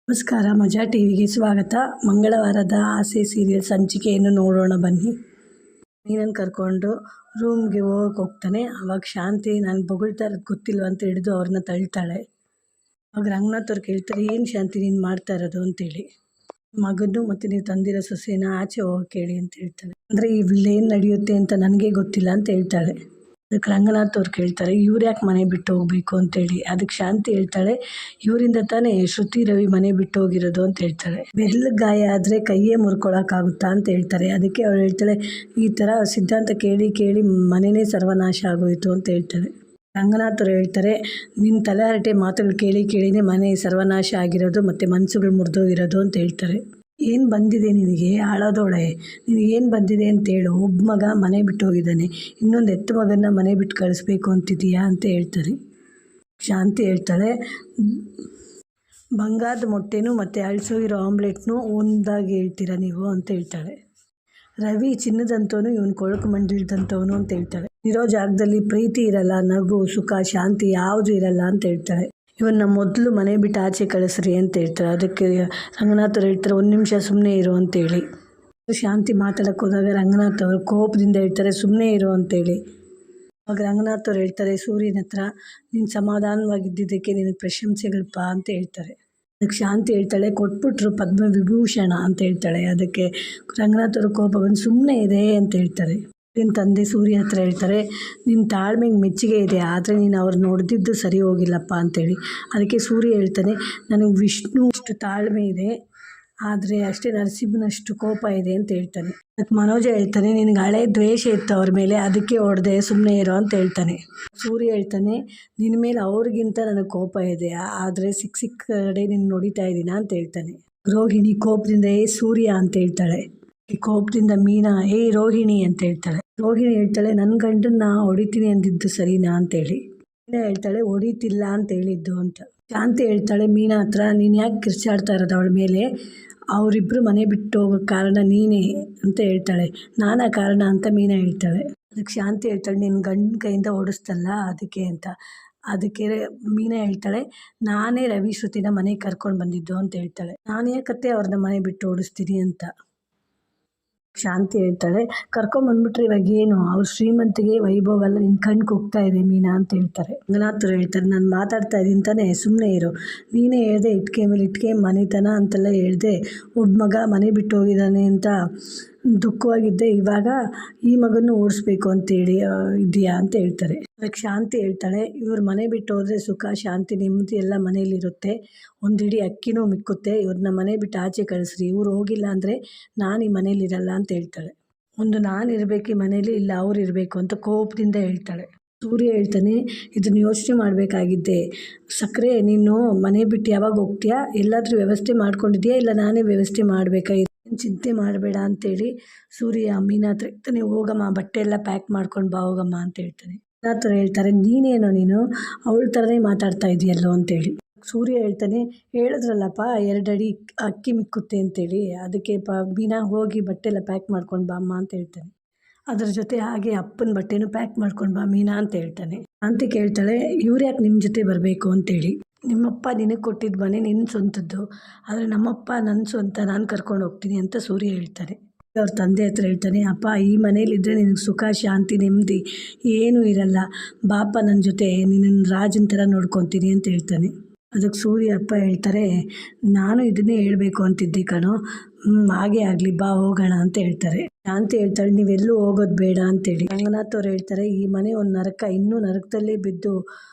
ನಮಸ್ಕಾರ, ಮಜಾ ಟಿವಿಗೆ ಸ್ವಾಗತ. ಮಂಗಳವಾರದ ಆಸೆ ಸೀರಿಯಲ್ ಸಂಚಿಕೆಯನ್ನು ನೋಡೋಣ ಬನ್ನಿ. ಮೀನನ್ನು ಕರ್ಕೊಂಡು ರೂಮ್ಗೆ ಹೋಗ್ತಾನೆ. ಆವಾಗ ಶಾಂತಿ ನಾನು ಬೊಗಳ್ತಾ ಇರೋದು ಗೊತ್ತಿಲ್ವ ಅಂತ ಹಿಡಿದು ಅವ್ರನ್ನ ತಳ್ತಾಳೆ. ಆವಾಗ ರಂಗನಾಥ್ ಅವ್ರು ಕೇಳ್ತಾರೆ, ಏನು ಶಾಂತಿ ನೀನು ಮಾಡ್ತಾ ಇರೋದು ಅಂತೇಳಿ. ಮಗನು ಮತ್ತು ನೀವು ತಂದಿರೋ ಸೊಸೆನ ಆಚೆ ಹೋಗಕ್ಕೆ ಹೇಳಿ ಅಂತ ಹೇಳ್ತಾಳೆ. ಅಂದರೆ ಇಲ್ಲೇನು ನಡೆಯುತ್ತೆ ಅಂತ ನನಗೆ ಗೊತ್ತಿಲ್ಲ ಅಂತ ಹೇಳ್ತಾಳೆ. ಅದಕ್ಕೆ ರಂಗನಾಥ್ ಅವ್ರು ಕೇಳ್ತಾರೆ, ಇವ್ರು ಯಾಕೆ ಮನೆ ಬಿಟ್ಟು ಹೋಗಬೇಕು ಅಂತೇಳಿ. ಅದಕ್ಕೆ ಶಾಂತಿ ಹೇಳ್ತಾಳೆ, ಇವರಿಂದ ತಾನೇ ಶ್ರುತಿ ರವಿ ಮನೆ ಬಿಟ್ಟು ಹೋಗಿರೋದು ಅಂತ ಹೇಳ್ತಾಳೆ. ಬೆರಳು ಗಾಯ ಆದರೆ ಕೈಯೇ ಮುರ್ಕೊಳಕ್ಕಾಗುತ್ತಾ ಅಂತ ಹೇಳ್ತಾರೆ. ಅದಕ್ಕೆ ಅವಳು ಹೇಳ್ತಾಳೆ, ಈ ಥರ ಸಿದ್ಧಾಂತ ಕೇಳಿ ಕೇಳಿ ಮನೆಯೇ ಸರ್ವನಾಶ ಆಗೋಯಿತು ಅಂತ ಹೇಳ್ತಾಳೆ. ರಂಗನಾಥ್ ಅವ್ರು ಹೇಳ್ತಾರೆ, ನಿನ್ನ ತಲೆ ಹರಟೆ ಮಾತುಗಳು ಕೇಳಿ ಕೇಳಿನೇ ಮನೆ ಸರ್ವನಾಶ ಆಗಿರೋದು ಮತ್ತು ಮನಸ್ಸುಗಳು ಮುರಿದೋಗಿರೋದು ಅಂತ ಹೇಳ್ತಾರೆ. ಏನು ಬಂದಿದೆ ನಿನಗೆ ಆಳೋದೋಳೆ, ನಿನಗೇನು ಬಂದಿದೆ ಅಂತೇಳು. ಒಬ್ಬ ಮಗ ಮನೆ ಬಿಟ್ಟು ಹೋಗಿದ್ದಾನೆ, ಇನ್ನೊಂದು ಎತ್ತು ಮಗನ ಮನೆ ಬಿಟ್ಟು ಕಳಿಸ್ಬೇಕು ಅಂತಿದೀಯಾ ಅಂತ ಹೇಳ್ತಾರೆ. ಶಾಂತಿ ಹೇಳ್ತಾಳೆ, ಬಂಗಾರದ ಮೊಟ್ಟೆನೂ ಮತ್ತು ಅಳಿಸೋಗಿರೋ ಆಮ್ಲೆಟ್ನು ಒಂದಾಗಿ ಹೇಳ್ತೀರಾ ನೀವು ಅಂತ ಹೇಳ್ತಾಳೆ. ರವಿ ಚಿನ್ನದಂತವನು, ಇವನು ಕೊಳಕು ಮಂಡಲದಂಥವನು ಅಂತ ಹೇಳ್ತಾಳೆ. ಇರೋ ಜಾಗದಲ್ಲಿ ಪ್ರೀತಿ ಇರಲ್ಲ, ನಗು ಸುಖ ಶಾಂತಿ ಯಾವುದು ಇರಲ್ಲ ಅಂತ ಹೇಳ್ತಾಳೆ. ಇವನ್ನ ಮೊದಲು ಮನೆ ಬಿಟ್ಟು ಆಚೆ ಕಳಿಸ್ರಿ ಅಂತ ಹೇಳ್ತಾರೆ. ಅದಕ್ಕೆ ರಂಗನಾಥ್ ಅವ್ರು ಹೇಳ್ತಾರೆ, ಒಂದು ನಿಮಿಷ ಸುಮ್ಮನೆ ಇರು ಅಂತೇಳಿ. ಶಾಂತಿ ಮಾತಾಡಕ್ಕೆ ಹೋದಾಗ ರಂಗನಾಥ್ ಅವರು ಕೋಪದಿಂದ ಹೇಳ್ತಾರೆ, ಸುಮ್ಮನೆ ಇರು ಅಂತೇಳಿ. ಆವಾಗ ರಂಗನಾಥ್ ಅವ್ರು ಹೇಳ್ತಾರೆ ಸೂರ್ಯನ ಹತ್ರ, ನೀನು ಸಮಾಧಾನವಾಗಿದ್ದಕ್ಕೆ ನಿನಗೆ ಪ್ರಶಂಸೆಗಳಪ್ಪ ಅಂತ ಹೇಳ್ತಾರೆ. ಅದಕ್ಕೆ ಶಾಂತಿ ಹೇಳ್ತಾಳೆ, ಕೊಟ್ಬಿಟ್ರು ಪದ್ಮ ವಿಭೂಷಣ ಅಂತ ಹೇಳ್ತಾಳೆ. ಅದಕ್ಕೆ ರಂಗನಾಥ್ ಅವರು ಕೋಪ ಬಂದು ಸುಮ್ಮನೆ ಇದೆ ಅಂತ ಹೇಳ್ತಾರೆ. ನಿನ್ನ ತಂದೆ ಸೂರ್ಯ ಹತ್ರ ಹೇಳ್ತಾರೆ, ನಿನ್ನ ತಾಳ್ಮೆಗೆ ಮೆಚ್ಚುಗೆ ಇದೆ, ಆದರೆ ನೀನು ಅವ್ರು ನೋಡ್ದಿದ್ದು ಸರಿ ಹೋಗಿಲ್ಲಪ್ಪ ಅಂತೇಳಿ. ಅದಕ್ಕೆ ಸೂರ್ಯ ಹೇಳ್ತಾನೆ, ನನಗೆ ವಿಷ್ಣು ಅಷ್ಟು ತಾಳ್ಮೆ ಇದೆ, ಆದರೆ ಅಷ್ಟೇ ನರಸಿಂಹನಷ್ಟು ಕೋಪ ಇದೆ ಅಂತ ಹೇಳ್ತಾನೆ. ಅದಕ್ಕೆ ಮನೋಜ ಹೇಳ್ತಾನೆ, ನಿನಗೆ ಹಳೆ ದ್ವೇಷ ಇತ್ತು ಅವ್ರ ಮೇಲೆ, ಅದಕ್ಕೆ ಹೊಡೆದೆ, ಸುಮ್ಮನೆ ಇರೋ ಅಂತ ಹೇಳ್ತಾನೆ. ಸೂರ್ಯ ಹೇಳ್ತಾನೆ, ನಿನ್ನ ಮೇಲೆ ಅವ್ರಿಗಿಂತ ನನಗೆ ಕೋಪ ಇದೆ, ಆದರೆ ಸಿಕ್ಕ ಕಡೆ ನೀನು ನೋಡಿತಾ ಇದ್ದೀನ ಅಂತ ಹೇಳ್ತಾನೆ. ರೋಹಿಣಿ ಕೋಪದಿಂದ ಸೂರ್ಯ ಅಂತ ಹೇಳ್ತಾಳೆ. ಕೋಪದಿಂದ ಮೀನಾ ರೋಹಿಣಿ ಅಂತ ಹೇಳ್ತಾಳೆ. ರೋಹಿಣಿ ಹೇಳ್ತಾಳೆ, ನನ್ನ ಗಂಡನ್ನ ಹೊಡಿತೀನಿ ಅಂದಿದ್ದು ಸರಿನಾ ಅಂತೇಳಿ. ಮೀನಾ ಹೇಳ್ತಾಳೆ, ಹೊಡಿತಿಲ್ಲ ಅಂತ ಹೇಳಿದ್ದು ಅಂತ. ಶಾಂತಿ ಹೇಳ್ತಾಳೆ ಮೀನಾ ಹತ್ರ, ನೀನು ಯಾಕೆ ಕಿರ್ಚಾಡ್ತಾ ಇರೋದು ಅವಳ ಮೇಲೆ, ಅವರಿಬ್ಬರು ಮನೆ ಬಿಟ್ಟು ಹೋಗೋಕ್ಕೆ ಕಾರಣ ನೀನೇ ಅಂತ ಹೇಳ್ತಾಳೆ. ನಾನಾ ಕಾರಣ ಅಂತ ಮೀನಾ ಹೇಳ್ತಾಳೆ. ಅದಕ್ಕೆ ಶಾಂತಿ ಹೇಳ್ತಾಳೆ, ನಿನ್ನ ಗಂಡನ ಕೈಯಿಂದ ಓಡಿಸ್ತಲ್ಲ ಅದಕ್ಕೆ ಅಂತ. ಅದಕ್ಕೆ ಮೀನಾ ಹೇಳ್ತಾಳೆ, ನಾನೇ ರವಿ ಶ್ರುತಿನ ಮನೆಗೆ ಕರ್ಕೊಂಡು ಬಂದಿದ್ದು ಅಂತ ಹೇಳ್ತಾಳೆ. ನಾನು ಯಾಕತ್ತೆ ಅವ್ರನ್ನ ಮನೆ ಬಿಟ್ಟು ಓಡಿಸ್ತೀನಿ ಅಂತ. ಶಾಂತಿ ಹೇಳ್ತಾಳೆ, ಕರ್ಕೊಂಬಂದ್ಬಿಟ್ರೆ ಇವಾಗ ಏನು, ಅವ್ರ ಶ್ರೀಮಂತಿಗೆ ವೈಭವ ಎಲ್ಲ ನಿನ್ನ ಕಣ್ಗೆ ಹೋಗ್ತಾ ಇದೆ ಮೀನಾ ಅಂತ ಹೇಳ್ತಾರೆ. ರಂಗನಾಥರು ಹೇಳ್ತಾರೆ, ನಾನು ಮಾತಾಡ್ತಾ ಇದ್ದೀನಿ ತಾನೇ, ಸುಮ್ಮನೆ ಇರು. ನೀನೇ ಹೇಳ್ದೆ ಇಟ್ಕೆ ಮೇಲೆ ಇಟ್ಕೆ ಮನೆತನ ಅಂತೆಲ್ಲ ಹೇಳ್ದೆ, ಒಬ್ಬ ಮಗ ಮನೆ ಬಿಟ್ಟು ಹೋಗಿದ್ದಾನೆ ಅಂತ ದುಃಖವಾಗಿದ್ದೆ, ಇವಾಗ ಈ ಮಗನ್ನು ಓಡಿಸ್ಬೇಕು ಅಂತೇಳಿ ಇದೆಯಾ ಅಂತ ಹೇಳ್ತಾರೆ. ಅದಕ್ಕೆ ಶಾಂತಿ ಹೇಳ್ತಾಳೆ, ಇವ್ರು ಮನೆ ಬಿಟ್ಟು ಹೋದರೆ ಸುಖ ಶಾಂತಿ ನೆಮ್ಮದಿ ಎಲ್ಲ ಮನೇಲಿರುತ್ತೆ, ಒಂದಿಡೀ ಅಕ್ಕಿನೂ ಮಿಕ್ಕುತ್ತೆ, ಇವ್ರನ್ನ ಮನೆ ಬಿಟ್ಟು ಆಚೆ ಕಳಿಸ್ರಿ, ಇವ್ರು ಹೋಗಿಲ್ಲ ಅಂದರೆ ನಾನು ಈ ಮನೇಲಿರಲ್ಲ ಅಂತ ಹೇಳ್ತಾಳೆ. ಒಂದು ನಾನು ಇರಬೇಕು ಈ ಮನೇಲಿ, ಇಲ್ಲ ಅವ್ರು ಇರಬೇಕು ಅಂತ ಕೋಪದಿಂದ ಹೇಳ್ತಾಳೆ. ಸೂರ್ಯ ಹೇಳ್ತಾನೆ, ಇದನ್ನು ಯೋಚನೆ ಮಾಡಬೇಕಾಗಿದ್ದೆ, ಸಕ್ಕರೆ ನೀನು ಮನೆ ಬಿಟ್ಟು ಯಾವಾಗ ಹೋಗ್ತೀಯಾ, ಎಲ್ಲಾದರೂ ವ್ಯವಸ್ಥೆ ಮಾಡ್ಕೊಂಡಿದ್ಯಾ, ಇಲ್ಲ ನಾನೇ ವ್ಯವಸ್ಥೆ ಮಾಡಬೇಕಾ, ಚಿಂತೆ ಮಾಡಬೇಡ ಅಂತೇಳಿ ಸೂರ್ಯ ಮೀನಾ ಹತ್ರ ಹೇಳ್ತಾನೆ, ಹೋಗಮ್ಮ ಬಟ್ಟೆ ಎಲ್ಲ ಪ್ಯಾಕ್ ಮಾಡ್ಕೊಂಡು ಬಾ ಹೋಗಮ್ಮ ಅಂತ ಹೇಳ್ತಾನೆ. ಮೀನಾ ಹತ್ರ ಹೇಳ್ತಾರೆ, ನೀನೇನೋ ನೀನು ಅವಳ ಥರನೇ ಮಾತಾಡ್ತಾ ಇದೆಯಲ್ಲೋ ಅಂತೇಳಿ. ಸೂರ್ಯ ಹೇಳ್ತಾನೆ, ಹೇಳಿದ್ರಲ್ಲಪ್ಪ 2 ಅಡಿ ಅಕ್ಕಿ ಮಿಕ್ಕುತ್ತೆ ಅಂತೇಳಿ, ಅದಕ್ಕೆ ಮೀನಾ ಹೋಗಿ ಬಟ್ಟೆ ಎಲ್ಲ ಪ್ಯಾಕ್ ಮಾಡ್ಕೊಂಡು ಬಾ ಅಮ್ಮ ಅಂತ ಹೇಳ್ತಾನೆ. ಅದ್ರ ಜೊತೆ ಹಾಗೆ ಅಪ್ಪನ ಬಟ್ಟೆನೂ ಪ್ಯಾಕ್ ಮಾಡ್ಕೊಂಡು ಬಾ ಮೀನಾ ಅಂತ ಹೇಳ್ತಾನೆ. ಅಂತ ಕೇಳ್ತಾಳೆ, ಇವ್ರು ಯಾಕೆ ನಿಮ್ಮ ಜೊತೆ ಬರಬೇಕು ಅಂತೇಳಿ. ನಿಮ್ಮಪ್ಪ ನಿನಗೆ ಕೊಟ್ಟಿದ್ದ ಮನೆ ನಿನ್ನ ಸ್ವಂತದ್ದು, ಆದರೆ ನಮ್ಮಪ್ಪ ನನ್ನ ಸ್ವಂತ, ನಾನು ಕರ್ಕೊಂಡು ಹೋಗ್ತೀನಿ ಅಂತ ಸೂರ್ಯ ಹೇಳ್ತಾನೆ. ಅವ್ರ ತಂದೆ ಹತ್ರ ಹೇಳ್ತಾನೆ, ಅಪ್ಪ ಈ ಮನೇಲಿದ್ದರೆ ನಿನಗೆ ಸುಖ ಶಾಂತಿ ನೆಮ್ಮದಿ ಏನೂ ಇರಲ್ಲ, ಬಾಪ ನನ್ನ ಜೊತೆ ನಿನ್ನನ್ನು ರಾಜನ ಥರ ನೋಡ್ಕೊತೀನಿ ಅಂತ ಹೇಳ್ತಾನೆ. ಅದಕ್ಕೆ ಸೂರ್ಯ ಅಪ್ಪ ಹೇಳ್ತಾರೆ, ನಾನು ಇದನ್ನೇ ಹೇಳಬೇಕು ಅಂತಿದ್ದೆ ಕಣೋ, ಹಾಗೆ ಆಗಲಿ ಬಾ ಹೋಗೋಣ ಅಂತ ಹೇಳ್ತಾರೆ. ಶಾಂತಿ ಹೇಳ್ತಾಳೆ, ನೀವೆಲ್ಲೂ ಹೋಗೋದು ಬೇಡ ಅಂತೇಳಿ. ರಂಗನಾಥ್ ಅವ್ರು ಹೇಳ್ತಾರೆ, ಈ ಮನೆ ಒಂದು ನರಕ, ಇನ್ನೂ ನರಕದಲ್ಲೇ ಬಿದ್ದು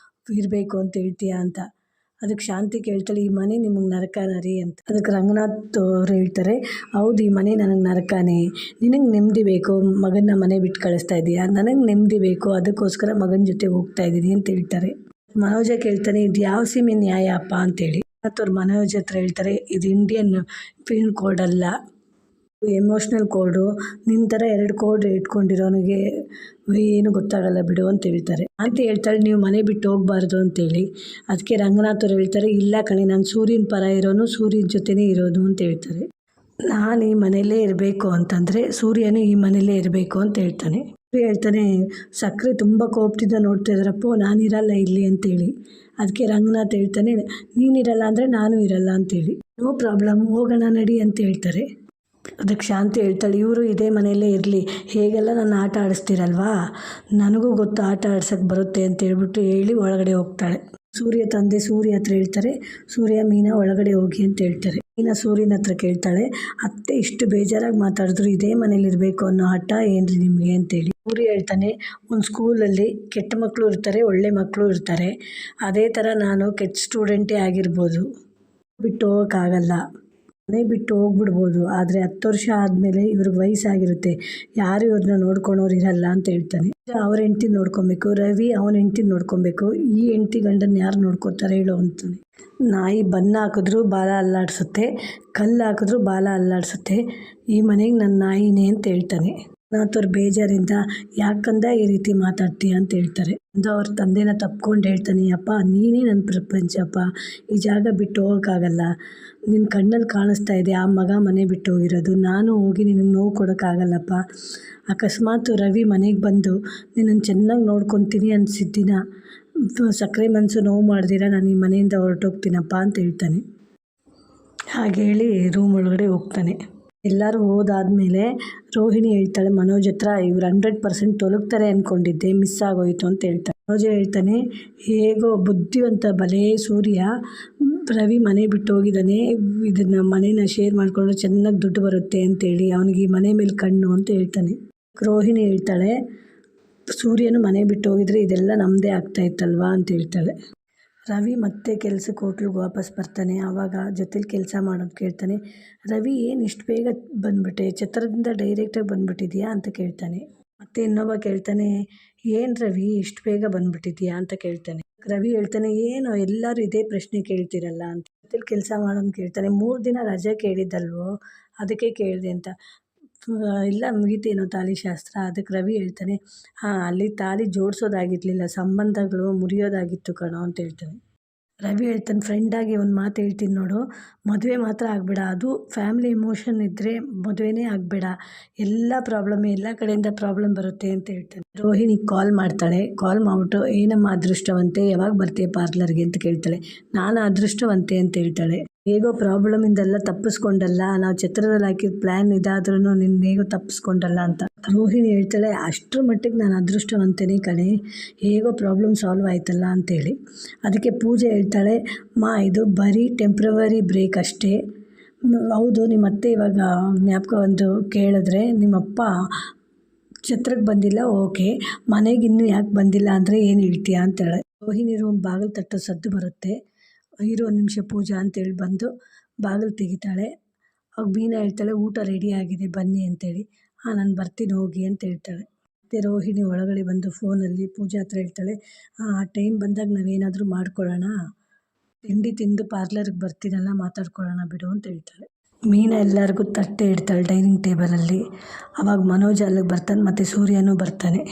ಇರಬೇಕು ಅಂತ ಹೇಳ್ತೀಯಾ ಅಂತ. ಅದಕ್ಕೆ ಶಾಂತಿ ಕೇಳ್ತಾಳೆ, ಈ ಮನೆ ನಿಮಗೆ ನರಕನ ರೀ ಅಂತ. ಅದಕ್ಕೆ ರಂಗನಾಥ್ ಅವ್ರು ಹೇಳ್ತಾರೆ, ಹೌದು ಈ ಮನೆ ನನಗೆ ನರಕನೇ, ನಿನಗೆ ನೆಮ್ಮದಿ ಬೇಕು, ಮಗನ ಮನೆ ಬಿಟ್ಟು ಕಳಿಸ್ತಾ ಇದೀಯಾ, ನನಗೆ ನೆಮ್ಮದಿ ಬೇಕು, ಅದಕ್ಕೋಸ್ಕರ ಮಗನ ಜೊತೆ ಹೋಗ್ತಾ ಇದ್ದೀನಿ ಅಂತ ಹೇಳ್ತಾರೆ. ಮನೋಜ ಕೇಳ್ತಾನೆ, ಇದು ಯಾವ ಸೀಮೆ ನ್ಯಾಯ ಅಪ್ಪ ಅಂತೇಳಿ. ಮತ್ತು ಮನೋಜ್ ಹತ್ರ ಹೇಳ್ತಾರೆ, ಇದು ಇಂಡಿಯನ್ ಪೀನಲ್ ಕೋಡ್ ಅಲ್ಲ, ಎಮೋಷ್ನಲ್ ಕೋಡು, ನಿನ್ನ ಥರ 2 ಕೋಡ್ ಇಟ್ಕೊಂಡಿರೋನಿಗೆ ಏನು ಗೊತ್ತಾಗಲ್ಲ ಬಿಡು ಅಂತ ಹೇಳ್ತಾರೆ. ಅಂತ ಹೇಳ್ತಾಳೆ, ನೀವು ಮನೆ ಬಿಟ್ಟು ಹೋಗಬಾರ್ದು ಅಂತೇಳಿ. ಅದಕ್ಕೆ ರಂಗನಾಥ್ ಅವ್ರು ಹೇಳ್ತಾರೆ, ಇಲ್ಲ ಕಣೆ, ನಾನು ಸೂರ್ಯನ ಪರ ಇರೋನು, ಸೂರ್ಯನ ಜೊತೆನೇ ಇರೋದು ಅಂತ ಹೇಳ್ತಾರೆ. ನಾನು ಈ ಮನೆಯಲ್ಲೇ ಇರಬೇಕು ಅಂತಂದರೆ ಸೂರ್ಯನು ಈ ಮನೆಯಲ್ಲೇ ಇರಬೇಕು ಅಂತ ಹೇಳ್ತಾನೆ. ಹೇಳ್ತಾನೆ, ಸಕ್ಕರೆ ತುಂಬ ಕೋಪದಿಂದ ನೋಡ್ತಾ ಇದ್ದಾರಪ್ಪೋ, ನಾನಿರಲ್ಲ ಇಲ್ಲಿ ಅಂತೇಳಿ. ಅದಕ್ಕೆ ರಂಗನಾಥ್ ಹೇಳ್ತಾನೆ, ನೀನಿರಲ್ಲ ಅಂದರೆ ನಾನು ಇರಲ್ಲ ಅಂತೇಳಿ. ನೋ ಪ್ರಾಬ್ಲಮ್, ಹೋಗೋಣ ನಡಿ ಅಂತ ಹೇಳ್ತಾರೆ. ಅದಕ್ಕೆ ಶಾಂತಿ ಹೇಳ್ತಾಳೆ, ಇವರು ಇದೇ ಮನೆಯಲ್ಲೇ ಇರಲಿ, ಹೇಗೆಲ್ಲ ನನ್ನ ಆಟ ಆಡಿಸ್ತೀರಲ್ವಾ, ನನಗೂ ಗೊತ್ತು ಆಟ ಆಡ್ಸೋಕ್ಕೆ ಬರುತ್ತೆ ಅಂತ ಹೇಳ್ಬಿಟ್ಟು ಹೇಳಿ ಒಳಗಡೆ ಹೋಗ್ತಾಳೆ. ಸೂರ್ಯ ತಂದೆ ಸೂರ್ಯ ಹತ್ರ ಹೇಳ್ತಾರೆ, ಸೂರ್ಯ ಮೀನಾ ಒಳಗಡೆ ಹೋಗಿ ಅಂತ ಹೇಳ್ತಾರೆ. ಮೀನಾ ಸೂರ್ಯನ ಹತ್ರ ಕೇಳ್ತಾಳೆ, ಅತ್ತೆ ಇಷ್ಟು ಬೇಜಾರಾಗಿ ಮಾತಾಡಿದ್ರು ಇದೇ ಮನೇಲಿ ಇರಬೇಕು ಅನ್ನೋ ಹಠ ಏನ್ರಿ ನಿಮಗೆ ಅಂತೇಳಿ. ಸೂರ್ಯ ಹೇಳ್ತಾನೆ, ಒಂದು ಸ್ಕೂಲಲ್ಲಿ ಕೆಟ್ಟ ಮಕ್ಕಳು ಇರ್ತಾರೆ, ಒಳ್ಳೆ ಮಕ್ಕಳು ಇರ್ತಾರೆ. ಅದೇ ಥರ ನಾನು ಕೆಟ್ಟ ಸ್ಟೂಡೆಂಟೇ ಆಗಿರ್ಬೋದು, ಬಿಟ್ಟು ಹೋಗೋಕ್ಕಾಗಲ್ಲ, ಮನೆ ಬಿಟ್ಟು ಹೋಗ್ಬಿಡ್ಬೋದು. ಆದರೆ 10 ವರ್ಷ ಆದಮೇಲೆ ಇವ್ರಿಗೆ ವಯಸ್ಸಾಗಿರುತ್ತೆ, ಯಾರು ಇವ್ರನ್ನ ನೋಡ್ಕೊಳೋರು ಇರಲ್ಲ ಅಂತ ಹೇಳ್ತಾನೆ. ಅವ್ರ ಹೆಂಡ್ತಿ ನೋಡ್ಕೊಬೇಕು, ರವಿ ಅವನ ಹೆಂಡ್ತಿ ನೋಡ್ಕೊಬೇಕು, ಈ ಹೆಂಡ್ತಿ ಗಂಡನ ಯಾರು ನೋಡ್ಕೋತಾರೆ ಹೇಳೋ ಅಂತಾನೆ. ನಾಯಿ ಬನ್ನ ಹಾಕಿದ್ರು ಬಾಲ ಅಲ್ಲಾಡಿಸುತ್ತೆ, ಕಲ್ಲು ಹಾಕಿದ್ರು ಬಾಲ ಅಲ್ಲಾಡಿಸುತ್ತೆ, ಈ ಮನೆಗೆ ನನ್ನ ನಾಯಿನೇ ಅಂತ ಹೇಳ್ತಾನೆ. ಅವ್ರ ಬೇಜಾರಿಂದ, ಯಾಕಂದ ಈ ರೀತಿ ಮಾತಾಡ್ತೀಯ ಅಂತ ಹೇಳ್ತಾರೆ. ಅಂತ ಅವ್ರ ತಂದೆನ ತಪ್ಕೊಂಡು ಹೇಳ್ತಾನೆ, ಅಪ್ಪ ನೀನೇ ನನ್ನ ಪ್ರಪಂಚಪ್ಪ, ಈ ಜಾಗ ಬಿಟ್ಟು ಹೋಗೋಕ್ಕಾಗಲ್ಲ, ನಿನ್ನ ಕಣ್ಣಲ್ಲಿ ಕಾಣಿಸ್ತಾ ಇದೆ ಆ ಮಗ ಮನೆ ಬಿಟ್ಟು ಹೋಗಿರೋದು, ನಾನು ಹೋಗಿ ನಿನಗೆ ನೋವು ಕೊಡೋಕ್ಕಾಗಲ್ಲಪ್ಪ. ಅಕಸ್ಮಾತ್ ರವಿ ಮನೆಗೆ ಬಂದು ನಿನ್ನನ್ನು ಚೆನ್ನಾಗಿ ನೋಡ್ಕೊತೀನಿ ಅನಿಸಿದ್ದಿನ ಸಕ್ಕರೆ ಮನಸ್ಸು ನೋವು ಮಾಡ್ದಿರ ನಾನು ಈ ಮನೆಯಿಂದ ಹೊರಟೋಗ್ತೀನಪ್ಪ ಅಂತ ಹೇಳ್ತಾನೆ. ಹಾಗೆ ಹೇಳಿ ರೂಮ್ ಒಳಗಡೆ ಹೋಗ್ತಾನೆ. ಎಲ್ಲರೂ ಹೋದಾದ್ಮೇಲೆ ರೋಹಿಣಿ ಹೇಳ್ತಾಳೆ ಮನೋಜ್ ಹತ್ರ, ಇವ್ರು 100% ತೊಲಗ್ತಾರೆ ಅಂದ್ಕೊಂಡಿದ್ದೆ, ಮಿಸ್ ಆಗೋಯ್ತು ಅಂತ ಹೇಳ್ತಾಳೆ. ಮನೋಜ್ ಹೇಳ್ತಾನೆ, ಹೇಗೋ ಬುದ್ಧಿವಂತ ಬಲೇ ಸೂರ್ಯ, ರವಿ ಮನೆ ಬಿಟ್ಟು ಹೋಗಿದ್ದಾನೆ, ಇದನ್ನು ಮನೇನ ಶೇರ್ ಮಾಡಿಕೊಂಡ್ರೆ ಚೆನ್ನಾಗಿ ದುಡ್ಡು ಬರುತ್ತೆ ಅಂತೇಳಿ ಅವನಿಗೆ ಈ ಮನೆ ಮೇಲೆ ಕಣ್ಣು ಅಂತ ಹೇಳ್ತಾನೆ. ರೋಹಿಣಿ ಹೇಳ್ತಾಳೆ, ಸೂರ್ಯನು ಮನೆ ಬಿಟ್ಟು ಹೋಗಿದ್ರೆ ಇದೆಲ್ಲ ನಮ್ಮದೇ ಆಗ್ತಾಯಿತ್ತಲ್ವಾ ಅಂತ ಹೇಳ್ತಾಳೆ. ರವಿ ಮತ್ತೆ ಕೆಲಸಕ್ಕೆ ಹೋಟ್ಲಿಗೆ ವಾಪಸ್ ಬರ್ತಾನೆ. ಆವಾಗ ಜೊತೆಲಿ ಕೆಲಸ ಮಾಡೋದು ಕೇಳ್ತಾನೆ, ರವಿ ಏನು ಇಷ್ಟು ಬೇಗ ಬಂದುಬಿಟ್ಟೆ, ಛತ್ರದಿಂದ ಡೈರೆಕ್ಟಾಗಿ ಬಂದುಬಿಟ್ಟಿದ್ಯಾ ಅಂತ ಕೇಳ್ತಾನೆ. ಮತ್ತೆ ಇನ್ನೊಬ್ಬ ಕೇಳ್ತಾನೆ, ಏನು ರವಿ ಇಷ್ಟು ಬೇಗ ಬಂದುಬಿಟ್ಟಿದ್ಯಾ ಅಂತ ಕೇಳ್ತಾನೆ. ರವಿ ಹೇಳ್ತಾನೆ, ಏನು ಎಲ್ಲರೂ ಇದೇ ಪ್ರಶ್ನೆ ಕೇಳ್ತೀರಲ್ಲ ಅಂತ. ಜೊತೆಲಿ ಕೆಲಸ ಮಾಡೋನು ಕೇಳ್ತಾನೆ, 3 ದಿನ ರಜೆ ಕೇಳಿದ್ದಲ್ವೋ ಅದಕ್ಕೆ ಕೇಳಿದೆ ಅಂತ. ಇಲ್ಲ ಮುಗೀತೇನೋ ತಾಳಿ ಶಾಸ್ತ್ರ. ಅದಕ್ಕೆ ರವಿ ಹೇಳ್ತಾನೆ, ಹಾಂ ಅಲ್ಲಿ ತಾಳಿ ಜೋಡಿಸೋದಾಗಿರಲಿಲ್ಲ, ಸಂಬಂಧಗಳು ಮುರಿಯೋದಾಗಿತ್ತು ಕಣೋ ಅಂತ ಹೇಳ್ತಾನೆ. ರವಿ ಹೇಳ್ತಾನೆ, ಫ್ರೆಂಡಾಗಿ ಒಂದು ಮಾತು ಹೇಳ್ತೀನಿ ನೋಡು, ಮದುವೆ ಮಾತ್ರ ಆಗಬೇಡ, ಅದು ಫ್ಯಾಮಿಲಿ ಎಮೋಷನ್ ಇದ್ದರೆ ಮದುವೆನೇ ಆಗಬೇಡ, ಎಲ್ಲ ಕಡೆಯಿಂದ ಪ್ರಾಬ್ಲಮ್ ಬರುತ್ತೆ ಅಂತ ಹೇಳ್ತಾನೆ. ರೋಹಿಣಿಗೆ ಕಾಲ್ ಮಾಡ್ತಾಳೆ. ಕಾಲ್ ಮಾಡಿಬಿಟ್ಟು, ಏನಮ್ಮ ಅದೃಷ್ಟವಂತೆ, ಯಾವಾಗ ಬರ್ತೀಯ ಪಾರ್ಲರ್ಗೆ ಅಂತ ಕೇಳ್ತಾಳೆ. ನಾನು ಅದೃಷ್ಟವಂತೆ ಅಂತ ಹೇಳ್ತಾಳೆ. ಹೇಗೋ ಪ್ರಾಬ್ಲಮಿಂದೆಲ್ಲ ತಪ್ಪಿಸ್ಕೊಂಡಲ್ಲ, ನಾವು ಛತ್ರದಲ್ಲಿ ಹಾಕಿದ ಪ್ಲ್ಯಾನ್ ಇದಾದ್ರೂ ನಿನ್ನ ಹೇಗೋ ತಪ್ಪಿಸ್ಕೊಂಡಲ್ಲ ಅಂತ. ರೋಹಿಣಿ ಹೇಳ್ತಾಳೆ, ಅಷ್ಟರ ಮಟ್ಟಿಗೆ ನಾನು ಅದೃಷ್ಟವಂತೇನೆ ಕಣೆ, ಹೇಗೋ ಪ್ರಾಬ್ಲಮ್ ಸಾಲ್ವ್ ಆಯ್ತಲ್ಲ ಅಂತೇಳಿ. ಅದಕ್ಕೆ ಪೂಜೆ ಹೇಳ್ತಾಳೆ, ಇದು ಬರೀ ಟೆಂಪ್ರವರಿ ಬ್ರೇಕ್ ಅಷ್ಟೇ. ಹೌದು, ನಿಮ್ಮ ಅತ್ತೆ ಇವಾಗ ಜ್ಞಾಪಕ ಒಂದು ಕೇಳಿದ್ರೆ, ನಿಮ್ಮಪ್ಪ ಛತ್ರಕ್ಕೆ ಬಂದಿಲ್ಲ, ಓಕೆ, ಮನೆಗೆ ಇನ್ನೂ ಯಾಕೆ ಬಂದಿಲ್ಲ ಅಂದರೆ ಏನು ಹೇಳ್ತೀಯಾ ಅಂತೇಳೆ. ರೋಹಿಣಿ ರೂಮ್ ಬಾಗಿಲು ತಟ್ಟೋ ಸದ್ದು ಬರುತ್ತೆ. ಇರು 1 ನಿಮಿಷ ಪೂಜಾ ಅಂತೇಳಿ ಬಂದು ಬಾಗಿಲು ತೆಗಿತಾಳೆ. ಅವಾಗ ಮೀನಾ ಹೇಳ್ತಾಳೆ, ಊಟ ರೆಡಿ ಆಗಿದೆ ಬನ್ನಿ ಅಂತೇಳಿ. ಹಾಂ ನಾನು ಬರ್ತೀನಿ ಹೋಗಿ ಅಂತ ಹೇಳ್ತಾಳೆ. ಮತ್ತು ರೋಹಿಣಿ ಒಳಗಡೆ ಬಂದು ಫೋನಲ್ಲಿ ಪೂಜಾ ಹತ್ರ ಹೇಳ್ತಾಳೆ, ಆ ಟೈಮ್ ಬಂದಾಗ ನಾವೇನಾದರೂ ಮಾಡ್ಕೊಳ್ಳೋಣ, ತಿಂಡಿ ತಿಂದು ಪಾರ್ಲರ್ಗೆ ಬರ್ತೀನಲ್ಲ ಮಾತಾಡ್ಕೊಳ್ಳೋಣ ಬಿಡು ಅಂತ ಹೇಳ್ತಾಳೆ. ಮೀನಾ ಎಲ್ಲರಿಗೂ ತಟ್ಟೆ ಇಡ್ತಾಳೆ ಡೈನಿಂಗ್ ಟೇಬಲಲ್ಲಿ. ಆವಾಗ ಮನೋಜ್ ಅಲ್ಲಿಗೆ ಬರ್ತಾನೆ, ಮತ್ತು ಸೂರ್ಯನೂ ಬರ್ತಾನೆ.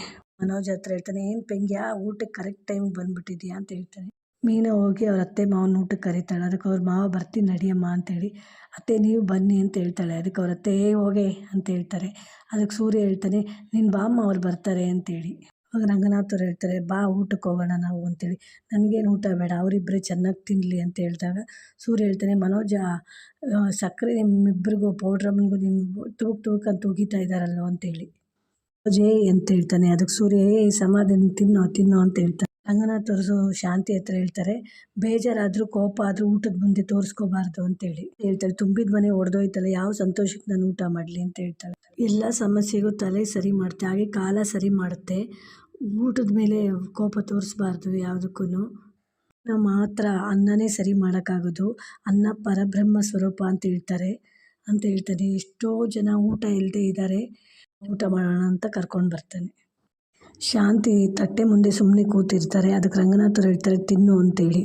ಮನೋಜ್ ಹತ್ರ ಹೇಳ್ತಾನೆ, ಏನು ಪೆಂಗ್ಯ ಊಟಕ್ಕೆ ಕರೆಕ್ಟ್ ಟೈಮಿಗೆ ಬಂದುಬಿಟ್ಟಿದ್ಯಾ ಅಂತ ಹೇಳ್ತಾನೆ. ಮೀನಾ ಹೋಗಿ ಅವ್ರ ಅತ್ತೆ ಮಾವನ ಊಟಕ್ಕೆ ಕರೀತಾಳೆ. ಅದಕ್ಕೆ ಅವ್ರ ಮಾವ ಬರ್ತೀನಿ ನಡಿಯಮ್ಮ ಅಂತೇಳಿ, ಅತ್ತೆ ನೀವು ಬನ್ನಿ ಅಂತ ಹೇಳ್ತಾಳೆ. ಅದಕ್ಕೆ ಅವ್ರ ಅತ್ತೆ ಹೋಗೆ ಅಂತ ಹೇಳ್ತಾರೆ. ಅದಕ್ಕೆ ಸೂರ್ಯ ಹೇಳ್ತಾನೆ, ನಿನ್ನ ಬಾಮ್ಮ ಅವ್ರು ಬರ್ತಾರೆ ಅಂತೇಳಿ. ಆವಾಗ ರಂಗನಾಥ್ ಅವ್ರು ಹೇಳ್ತಾರೆ, ಬಾ ಊಟಕ್ಕೆ ಹೋಗೋಣ ನಾವು ಅಂತೇಳಿ. ನನಗೇನು ಊಟ ಬೇಡ, ಅವರಿಬ್ಬರೇ ಚೆನ್ನಾಗಿ ತಿನ್ನಲಿ ಅಂತ ಹೇಳಿದಾಗ ಸೂರ್ಯ ಹೇಳ್ತಾನೆ, ಮನೋಜ ಸಕ್ಕರೆ ನಿಮ್ಮಿಬ್ಬರಿಗೂ ಪೌಡ್ರಮ್ಮನಿಗೂ ನಿಮ್ಗೆ ತೂಕ ಅಂತ ಉಗಿತಾ ಇದ್ದಾರಲ್ವ ಅಂತೇಳಿ. ಮನೋಜೇ ಅಂತ ಹೇಳ್ತಾನೆ. ಅದಕ್ಕೆ ಸೂರ್ಯ ಸಮಾಧಾನ ತಿನ್ನೋ ಅಂತ ಹೇಳ್ತಾನೆ. ರಂಗನಾಥ್ ಅವರು ಶಾಂತಿ ಹತ್ರ ಹೇಳ್ತಾರೆ, ಬೇಜಾರಾದರೂ ಕೋಪ ಆದರೂ ಊಟದ ಮುಂದೆ ತೋರಿಸ್ಕೋಬಾರ್ದು ಅಂತೇಳಿ ಹೇಳ್ತಾಳೆ. ತುಂಬಿದ ಮನೆ ಒಡೆದೋಯ್ತಲ್ಲ, ಯಾವ ಸಂತೋಷಕ್ಕೆ ನಾನು ಊಟ ಮಾಡಲಿ ಅಂತ ಹೇಳ್ತಾಳೆ. ಎಲ್ಲ ಸಮಸ್ಯೆಗೂ ತಲೆ ಸರಿ ಮಾಡುತ್ತೆ, ಹಾಗೆ ಕಾಲ ಸರಿ ಮಾಡುತ್ತೆ. ಊಟದ ಮೇಲೆ ಕೋಪ ತೋರಿಸ್ಬಾರ್ದು ಯಾವುದಕ್ಕೂ. ನಾವು ಮಾತ್ರ ಅನ್ನನೇ ಸರಿ ಮಾಡೋಕ್ಕಾಗೋದು, ಅನ್ನ ಪರಬ್ರಹ್ಮ ಸ್ವರೂಪ ಅಂತ ಹೇಳ್ತಾನೆ. ಎಷ್ಟೋ ಜನ ಊಟ ಇಲ್ಲದೆ ಇದ್ದಾರೆ, ಊಟ ಮಾಡೋಣ ಅಂತ ಕರ್ಕೊಂಡು ಬರ್ತಾನೆ. ಶಾಂತಿ ತಟ್ಟೆ ಮುಂದೆ ಸುಮ್ಮನೆ ಕೂತಿರ್ತಾರೆ. ಅದಕ್ಕೆ ರಂಗನಾಥರು ಹೇಳ್ತಾರೆ, ತಿನ್ನು ಅಂತೇಳಿ.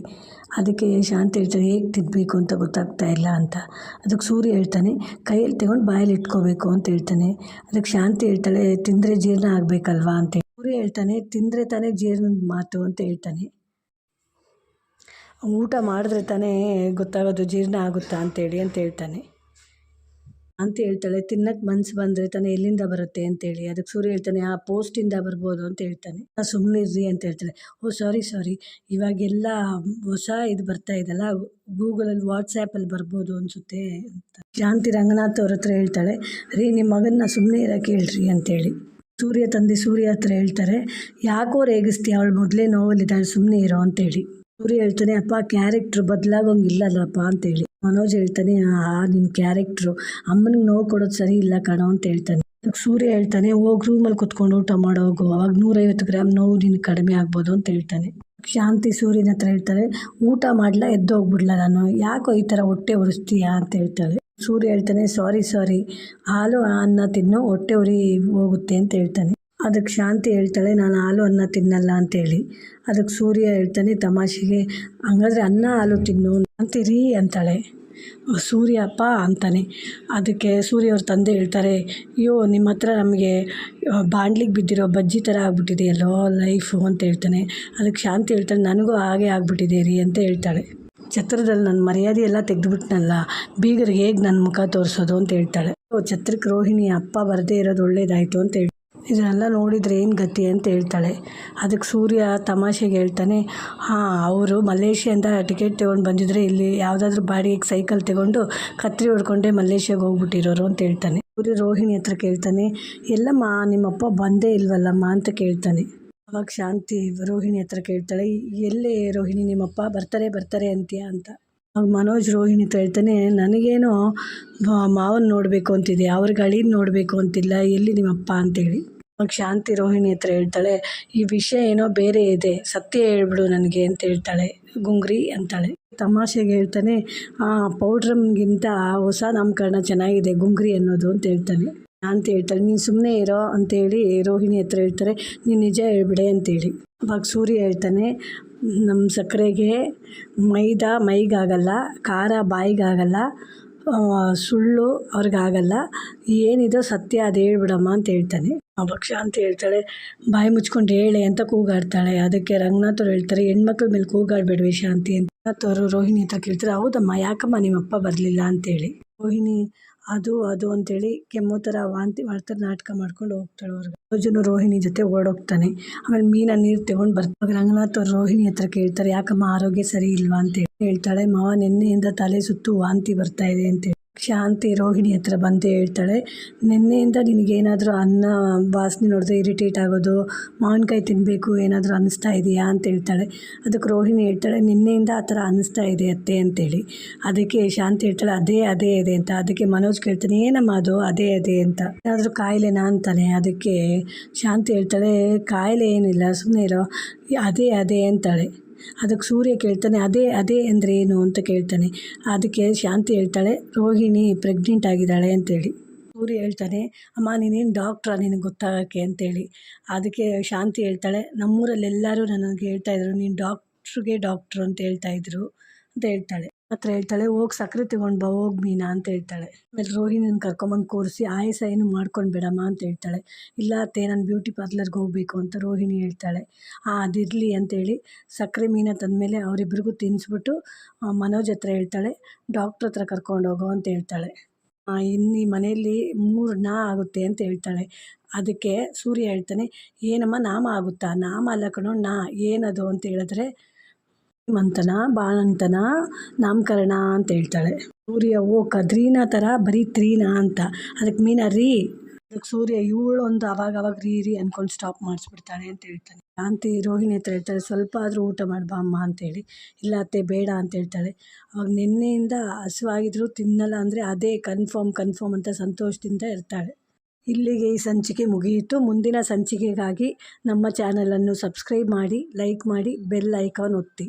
ಅದಕ್ಕೆ ಶಾಂತಿ ಹೇಳ್ತಾರೆ, ಹೇಗೆ ತಿನ್ನಬೇಕು ಅಂತ ಗೊತ್ತಾಗ್ತಾ ಇಲ್ಲ ಅಂತ. ಅದಕ್ಕೆ ಸೂರ್ಯ ಹೇಳ್ತಾನೆ, ಕೈಯಲ್ಲಿ ತಗೊಂಡು ಬಾಯಲ್ಲಿ ಇಟ್ಕೋಬೇಕು ಅಂತ ಹೇಳ್ತಾನೆ. ಅದಕ್ಕೆ ಶಾಂತಿ ಹೇಳ್ತಾಳೆ, ತಿಂದರೆ ಜೀರ್ಣ ಆಗಬೇಕಲ್ವಾ ಅಂತೇಳಿ. ಸೂರ್ಯ ಹೇಳ್ತಾನೆ, ತಿಂದರೆ ತಾನೇ ಜೀರ್ಣದ ಮಾತು ಅಂತ ಹೇಳ್ತಾನೆ. ಊಟ ಮಾಡಿದ್ರೆ ತಾನೇ ಗೊತ್ತಾಗೋದು ಜೀರ್ಣ ಆಗುತ್ತಾ ಅಂತೇಳಿ ಅಂತ ಹೇಳ್ತಾನೆ. ಅಂತ ಹೇಳ್ತಾಳೆ, ತಿನ್ನಕ್ಕೆ ಮನ್ಸು ಬಂದರೆ ತಾನೇ ಎಲ್ಲಿಂದ ಬರುತ್ತೆ ಅಂತೇಳಿ. ಅದಕ್ಕೆ ಸೂರ್ಯ ಹೇಳ್ತಾನೆ, ಆ ಪೋಸ್ಟಿಂದ ಬರ್ಬೋದು ಅಂತ ಹೇಳ್ತಾನೆ. ಸುಮ್ಮನಿರ್ರಿ ಅಂತ ಹೇಳ್ತಾಳೆ. ಓ ಸಾರಿ ಇವಾಗೆಲ್ಲ ಹೊಸ ಇದು ಬರ್ತಾ ಇದೆಯಲ್ಲ, ಗೂಗಲಲ್ಲಿ ವಾಟ್ಸ್ಯಾಪಲ್ಲಿ ಬರ್ಬೋದು ಅನಿಸುತ್ತೆ ಅಂತ. ಶಾಂತಿ ರಂಗನಾಥ್ ಅವ್ರ ಹತ್ರ ಹೇಳ್ತಾಳೆ, ರೀ ನಿಮ್ಮ ಮಗನ್ನ ಸುಮ್ಮನೆ ಇರೋಕೆ ಹೇಳ್ರಿ ಅಂತೇಳಿ. ಸೂರ್ಯ ಹತ್ರ ಹೇಳ್ತಾರೆ, ಯಾಕೋ ರೇಗಿಸ್ತೀಯ, ಅವಳು ಮೊದಲೇ ನೋವಲ್ಲಿದ್ದಾಳೆ, ಸುಮ್ಮನೆ ಇರೋ ಅಂತೇಳಿ. ಸೂರ್ಯ ಹೇಳ್ತಾನೆ, ಅಪ್ಪ ಕ್ಯಾರೆಕ್ಟ್ರ್ ಬದಲಾಗೋಂಗಿಲ್ಲಲ್ಲಪ್ಪ ಅಂತೇಳಿ. ಮನೋಜ್ ಹೇಳ್ತಾನೆ, ನಿನ್ನ ಕ್ಯಾರೆಕ್ಟ್ರು ಅಮ್ಮನಿಗೆ ನೋವು ಕೊಡೋದು ಸರಿ ಇಲ್ಲ ಕಣೋ ಅಂತ ಹೇಳ್ತಾನೆ. ಅದಕ್ಕೆ ಸೂರ್ಯ ಹೇಳ್ತಾನೆ, ಹೋಗಿ ರೂಮಲ್ಲಿ ಕುತ್ಕೊಂಡು ಊಟ ಮಾಡೋಗು, ಅವಾಗ 150 ಗ್ರಾಮ್ ನೋವು ನಿನಗೆ ಕಡಿಮೆ ಆಗ್ಬೋದು ಅಂತ ಹೇಳ್ತಾನೆ. ಶಾಂತಿ ಸೂರ್ಯನ ಹತ್ರ ಹೇಳ್ತಾಳೆ, ಊಟ ಮಾಡ್ಲಾ ಎದ್ದೋಗ್ಬಿಡ್ಲ ನಾನು, ಯಾಕೋ ಈ ಥರ ಹೊಟ್ಟೆ ಉರಿಸ್ತೀಯಾ ಅಂತ ಹೇಳ್ತಾಳೆ. ಸೂರ್ಯ ಹೇಳ್ತಾನೆ, ಸಾರಿ ಹಾಲು ಅನ್ನ ತಿನ್ನು, ಹೊಟ್ಟೆ ಉರಿ ಹೋಗುತ್ತೆ ಅಂತ ಹೇಳ್ತಾನೆ. ಅದಕ್ಕೆ ಶಾಂತಿ ಹೇಳ್ತಾಳೆ, ನಾನು ಹಾಲು ಅನ್ನ ತಿನ್ನಲ್ಲ ಅಂತೇಳಿ. ಅದಕ್ಕೆ ಸೂರ್ಯ ಹೇಳ್ತಾನೆ ತಮಾಷೆಗೆ, ಹಂಗಾದ್ರೆ ಅನ್ನ ಹಾಲು ತಿನ್ನು ಅಂತೀರಿ ಅಂತಾಳೆ. ಸೂರ್ಯ ಅಪ್ಪ ಅಂತಾನೆ. ಅದಕ್ಕೆ ಸೂರ್ಯ ಅವ್ರ ತಂದೆ ಹೇಳ್ತಾರೆ, ಅಯ್ಯೋ ನಿಮ್ಮ ಹತ್ರ ನಮಗೆ ಬಾಂಡ್ಲಿಗೆ ಬಿದ್ದಿರೋ ಬಜ್ಜಿ ಥರ ಆಗ್ಬಿಟ್ಟಿದೆಯಲ್ಲೋ ಲೈಫು ಅಂತ ಹೇಳ್ತಾನೆ. ಅದಕ್ಕೆ ಶಾಂತಿ ಹೇಳ್ತಾಳೆ, ನನಗೂ ಹಾಗೆ ಆಗ್ಬಿಟ್ಟಿದೆ ರೀ ಅಂತ ಹೇಳ್ತಾಳೆ. ಛತ್ರದಲ್ಲಿ ನನ್ನ ಮರ್ಯಾದೆ ಎಲ್ಲ ತೆಗೆದುಬಿಟ್ನಲ್ಲ, ಬೀಗರಿಗೆ ಹೇಗೆ ನನ್ನ ಮುಖ ತೋರಿಸೋದು ಅಂತ ಹೇಳ್ತಾಳೆ. ಛತ್ರಕ್ಕೆ ರೋಹಿಣಿ ಅಪ್ಪ ಬರದೇ ಇರೋದು ಒಳ್ಳೇದಾಯಿತು ಅಂತ ಹೇಳ್ತಾಳೆ. ಇದನ್ನೆಲ್ಲ ನೋಡಿದರೆ ಏನು ಗತಿ ಅಂತ ಹೇಳ್ತಾಳೆ. ಅದಕ್ಕೆ ಸೂರ್ಯ ತಮಾಷೆಗೆ ಹೇಳ್ತಾನೆ, ಅವರು ಮಲೇಷ್ಯಾದಿಂದ ಟಿಕೆಟ್ ತೊಗೊಂಡು ಬಂದಿದ್ರೆ ಇಲ್ಲಿ ಯಾವುದಾದ್ರೂ ಬಾಡಿಗೆಗೆ ಸೈಕಲ್ ತಗೊಂಡು ಕತ್ರಿ ಹೊಡ್ಕೊಂಡೆ ಮಲೇಷ್ಯಾಗೆ ಹೋಗ್ಬಿಟ್ಟಿರೋರು ಅಂತ ಹೇಳ್ತಾನೆ. ಸೂರ್ಯ ರೋಹಿಣಿ ಹತ್ರ ಕೇಳ್ತಾನೆ, ಎಲ್ಲಮ್ಮ ನಿಮ್ಮಪ್ಪ ಬಂದೇ ಇಲ್ವಲ್ಲಮ್ಮ ಅಂತ ಕೇಳ್ತಾನೆ. ಅವಾಗ ಶಾಂತಿ ರೋಹಿಣಿ ಹತ್ರ ಕೇಳ್ತಾಳೆ, ಎಲ್ಲೇ ರೋಹಿಣಿ ನಿಮ್ಮಪ್ಪ ಬರ್ತಾರೆ ಅಂತೀಯ ಅಂತ. ಅವಾಗ ಮನೋಜ್ ರೋಹಿಣಿ ಹತ್ರ ಹೇಳ್ತಾನೆ, ನನಗೇನೋ ಮಾವನ ನೋಡಬೇಕು ಅಂತಿದೆ, ಅವ್ರಿಗೆ ಅಳಿನ ನೋಡಬೇಕು ಅಂತಿಲ್ಲ, ಎಲ್ಲಿ ನಿಮ್ಮಪ್ಪ ಅಂತೇಳಿ. ಅವಾಗ ಶಾಂತಿ ರೋಹಿಣಿ ಹತ್ರ ಹೇಳ್ತಾಳೆ, ಈ ವಿಷಯ ಏನೋ ಬೇರೆ ಇದೆ, ಸತ್ಯ ಹೇಳ್ಬಿಡು ನನಗೆ ಅಂತ ಹೇಳ್ತಾಳೆ. ಗುಂಗ್ರಿ ಅಂತಾಳೆ. ತಮಾಷೆಗೆ ಹೇಳ್ತಾನೆ, ಪೌಡ್ರಮ್ಗಿಂತ ಹೊಸ ನಾಮಕರಣ ಚೆನ್ನಾಗಿದೆ ಗುಂಗ್ರಿ ಅನ್ನೋದು ಅಂತ ಹೇಳ್ತಾನೆ. ಶಾಂತಿ ಹೇಳ್ತಾಳೆ, ನೀನು ಸುಮ್ಮನೆ ಇರೋ ಅಂತೇಳಿ ರೋಹಿಣಿ ಹತ್ರ ಹೇಳ್ತಾರೆ, ನೀನು ನಿಜ ಹೇಳ್ಬಿಡೆ ಅಂತೇಳಿ. ಅವಾಗ ಸೂರ್ಯ ಹೇಳ್ತಾನೆ, ನಮ್ಮ ಸಕ್ಕರೆಗೆ ಮೈದಾ ಮೈಗಾಗಲ್ಲ, ಖಾರ ಬಾಯಿಗಾಗಲ್ಲ, ಸುಳ್ಳು ಅವ್ರಿಗಾಗಲ್ಲ, ಏನಿದೋ ಸತ್ಯ ಅದು ಹೇಳ್ಬಿಡಮ್ಮ ಅಂತ ಹೇಳ್ತಾನೆ. ಅವಾಗ ಶಾಂತಿ ಹೇಳ್ತಾಳೆ, ಬಾಯಿ ಮುಚ್ಕೊಂಡು ಹೇಳೆ ಅಂತ ಕೂಗಾಡ್ತಾಳೆ. ಅದಕ್ಕೆ ರಂಗನಾಥ್ ಅವ್ರು ಹೇಳ್ತಾರೆ, ಹೆಣ್ಮಕ್ಳ ಮೇಲೆ ಕೂಗಾಡ್ಬೇಡ್ವಿ ಶಾಂತಿ ಅಂತ. ರಂಗನಾಥ್ ಅವರು ರೋಹಿಣಿ ಹತ್ರ ಕೇಳ್ತಾರೆ, ಹೌದಮ್ಮ ಯಾಕಮ್ಮ ನಿಮ್ಮಪ್ಪ ಬರಲಿಲ್ಲ ಅಂತೇಳಿ. ರೋಹಿಣಿ ಅದು ಅಂತೇಳಿ ಕೆಮ್ಮು ಥರ ವಾಂತಿ ಮಾಡ್ತಾರೆ, ನಾಟಕ ಮಾಡ್ಕೊಂಡು ಹೋಗ್ತಾಳೆ ಅವ್ರಿಗೆ. ಮನೋಜನು ರೋಹಿಣಿ ಜೊತೆ ಓಡೋಗ್ತಾನೆ. ಆಮೇಲೆ ಮೀನ ನೀರು ತಗೊಂಡು ಬರ್ತಾರೆ. ರಂಗನಾಥ್ ಅವ್ರು ರೋಹಿಣಿ ಹತ್ರ ಕೇಳ್ತಾರೆ, ಯಾಕಮ್ಮ ಆರೋಗ್ಯ ಸರಿ ಇಲ್ವಾ ಅಂತೇಳಿ. ಹೇಳ್ತಾಳೆ, ಮಾವ ನಿನ್ನೆಯಿಂದ ತಲೆ ಸುತ್ತು ವಾಂತಿ ಬರ್ತಾ ಇದೆ ಅಂತೇಳಿ. ಶಾಂತಿ ರೋಹಿಣಿ ಹತ್ರ ಬಂದು ಹೇಳ್ತಾಳೆ, ನಿನ್ನೆಯಿಂದ ನಿನಗೇನಾದರೂ ಅನ್ನ ವಾಸನೆ ನೋಡಿದ್ರೆ ಇರಿಟೇಟ್ ಆಗೋದು, ಮಾವಿನಕಾಯಿ ತಿನ್ನಬೇಕು ಏನಾದರೂ ಅನ್ನಿಸ್ತಾ ಇದೆಯಾ ಅಂತ ಹೇಳ್ತಾಳೆ. ಅದಕ್ಕೆ ರೋಹಿಣಿ ಹೇಳ್ತಾಳೆ, ನಿನ್ನೆಯಿಂದ ಆ ಥರ ಅನ್ನಿಸ್ತಾ ಇದೆ ಅತ್ತೆ ಅಂತೇಳಿ. ಅದಕ್ಕೆ ಶಾಂತಿ ಹೇಳ್ತಾಳೆ, ಅದೇ ಇದೆ ಅಂತ. ಅದಕ್ಕೆ ಮನೋಜ್ ಕೇಳ್ತಾನೆ, ಏನಮ್ಮ ಅದು ಅದೇ ಅಂತ, ಏನಾದರೂ ಕಾಯಿಲೆನಾ ಅಂತಾನೆ. ಅದಕ್ಕೆ ಶಾಂತಿ ಹೇಳ್ತಾಳೆ, ಕಾಯಿಲೆ ಏನಿಲ್ಲ, ಸುಮ್ಮನೆ ಇರೋ, ಅದೇ ಅಂತಾಳೆ. ಅದಕ್ಕೆ ಸೂರ್ಯ ಕೇಳ್ತಾನೆ, ಅದೇ ಅಂದರೆ ಏನು ಅಂತ ಕೇಳ್ತಾನೆ. ಅದಕ್ಕೆ ಶಾಂತಿ ಹೇಳ್ತಾಳೆ, ರೋಹಿಣಿ ಪ್ರೆಗ್ನೆಂಟ್ ಆಗಿದ್ದಾಳೆ ಅಂತೇಳಿ. ಸೂರ್ಯ ಹೇಳ್ತಾನೆ, ಅಮ್ಮ ನೀನೇನು ಡಾಕ್ಟ್ರಾ ನಿನಗೆ ಗೊತ್ತಾಗೋಕ್ಕೆ ಅಂತೇಳಿ. ಅದಕ್ಕೆ ಶಾಂತಿ ಹೇಳ್ತಾಳೆ, ನಮ್ಮೂರಲ್ಲಿ ಎಲ್ಲರೂ ನನಗೆ ಹೇಳ್ತಾಯಿದ್ರು, ನೀನು ಡಾಕ್ಟ್ರು ಅಂತ ಹೇಳ್ತಾಯಿದ್ರು ಅಂತ ಹೇಳ್ತಾಳೆ. ಹತ್ರ ಹೇಳ್ತಾಳೆ, ಹೋಗಿ ಸಕ್ಕರೆ ತಗೊಂಡು ಬಾ ಹೋಗಿ ಮೀನಾ ಅಂತ ಹೇಳ್ತಾಳೆ. ಆಮೇಲೆ ರೋಹಿಣಿನ ಕರ್ಕೊಂಬಂದು ಕೂರಿಸಿ ಆಯಾಸ ಏನು ಮಾಡ್ಕೊಂಡು ಬಿಡಮ್ಮ ಅಂತ ಹೇಳ್ತಾಳೆ. ಇಲ್ಲ ಅತ್ತೆ, ನಾನು ಬ್ಯೂಟಿ ಪಾರ್ಲರ್ಗೆ ಹೋಗಬೇಕು ಅಂತ ರೋಹಿಣಿ ಹೇಳ್ತಾಳೆ. ಅದಿರಲಿ ಅಂತೇಳಿ ಸಕ್ಕರೆ ಮೀನ ತಂದಮೇಲೆ ಅವರಿಬ್ರಿಗೂ ತಿನ್ನಿಸ್ಬಿಟ್ಟು ಮನೋಜ್ ಹತ್ರ ಹೇಳ್ತಾಳೆ, ಡಾಕ್ಟ್ರ್ ಹತ್ರ ಕರ್ಕೊಂಡು ಹೋಗೋ ಅಂತ ಹೇಳ್ತಾಳೆ. ಇನ್ನು ಈ ಮನೆಯಲ್ಲಿ 3 ನಾ ಆಗುತ್ತೆ ಅಂತ ಹೇಳ್ತಾಳೆ. ಅದಕ್ಕೆ ಸೂರ್ಯ ಹೇಳ್ತಾನೆ, ಏನಮ್ಮ ನಾಮ ಆಗುತ್ತಾ? ನಾಮ ಅಲ್ಲ ಕಣೋ, ಏನದು ಅಂತ ಹೇಳಿದ್ರೆ ಮಂತನ ಬಾಣಂತನ ನಾಮಕರಣ ಅಂತ ಹೇಳ್ತಾಳೆ. ಸೂರ್ಯ ಕದ್ರೀನ ಥರ ಬರೀ ತ್ರೀನಾ ಅಂತ. ಅದಕ್ಕೆ ಮೀನಾ ರೀ. ಅದಕ್ಕೆ ಸೂರ್ಯ ಇವಳೊಂದು ಅವಾಗ ರೀ ಅಂದ್ಕೊಂಡು ಸ್ಟಾಪ್ ಮಾಡಿಸ್ಬಿಡ್ತಾಳೆ ಅಂತ ಹೇಳ್ತಾನೆ. ಶಾಂತಿ ರೋಹಿಣಿ ಹತ್ರ ಹೇಳ್ತಾಳೆ, ಸ್ವಲ್ಪ ಆದರೂ ಊಟ ಮಾಡ್ಬಾ ಅಮ್ಮ ಅಂತೇಳಿ. ಇಲ್ಲ ಅತ್ತೆ ಬೇಡ ಅಂತ ಹೇಳ್ತಾಳೆ. ಅವಾಗ ನಿನ್ನೆಯಿಂದ ಹಸುವಾಗಿದ್ರು ತಿನ್ನಲ್ಲ ಅಂದರೆ ಅದೇ ಕನ್ಫರ್ಮ್ ಅಂತ ಸಂತೋಷದಿಂದ ಇರ್ತಾಳೆ. ಇಲ್ಲಿಗೆ ಈ ಸಂಚಿಕೆ ಮುಗಿಯಿತು. ಮುಂದಿನ ಸಂಚಿಕೆಗಾಗಿ ನಮ್ಮ ಚಾನಲನ್ನು ಸಬ್ಸ್ಕ್ರೈಬ್ ಮಾಡಿ, ಲೈಕ್ ಮಾಡಿ, ಬೆಲ್ ಐಕಾನ್ ಒತ್ತಿ.